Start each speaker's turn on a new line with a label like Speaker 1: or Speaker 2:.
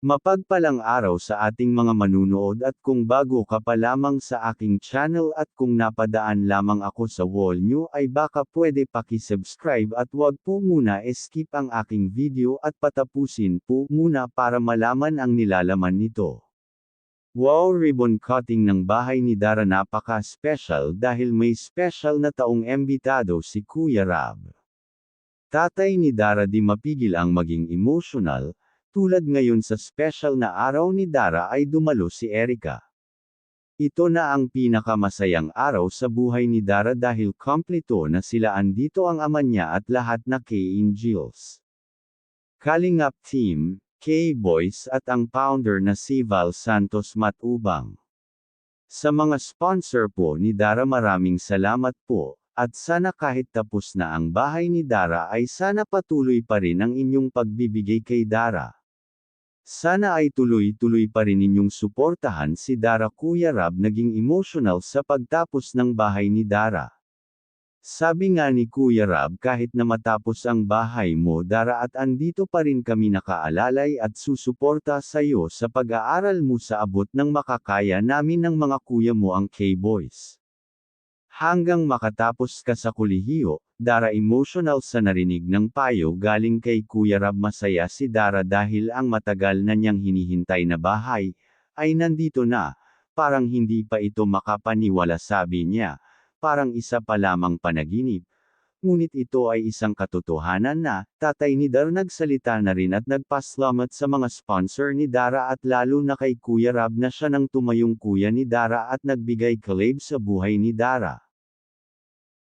Speaker 1: Mapagpalang araw sa ating mga manunood at kung bago ka pa lamang sa aking channel at kung napadaan lamang ako sa wall nyo ay baka pwede paki-subscribe at wag po muna skip ang aking video at patapusin po muna para malaman ang nilalaman nito. Wow, ribbon cutting ng bahay ni Dara, napaka-special dahil may special na taong embitado si Kuya Rab. Tatay ni Dara di mapigil ang maging emotional. Tulad ngayon sa special na araw ni Dara ay dumalo si Erica. Ito na ang pinakamasayang araw sa buhay ni Dara dahil kompleto na sila, andito ang ama niya at lahat na K-Angels. Kalingap Team, K-Boys at ang founder na si Val Santos Matubang. Sa mga sponsor po ni Dara, maraming salamat po, at sana kahit tapos na ang bahay ni Dara ay sana patuloy pa rin ang inyong pagbibigay kay Dara. Sana ay tuloy-tuloy pa rin ninyong suportahan si Dara. Kuya Rab naging emotional sa pagtapos ng bahay ni Dara. Sabi nga ni Kuya Rab, kahit na matapos ang bahay mo Dara at andito pa rin kami nakaalalay at susuporta sa iyo sa pag-aaral mo sa abot ng makakaya namin ng mga kuya mo ang K-Boys. Hanggang makatapos ka sa kolehiyo, Dara. Emotional sa narinig ng payo galing kay Kuya Rab. Masaya si Dara dahil ang matagal na niyang hinihintay na bahay, ay nandito na, parang hindi pa ito makapaniwala. Sabi niya, parang isa pa lamang panaginip. Ngunit ito ay isang katotohanan na. Tatay ni Dara nagsalita na rin at nagpasalamat sa mga sponsor ni Dara at lalo na kay Kuya Rab na siya nang tumayong kuya ni Dara at nagbigay kalab sa buhay ni Dara.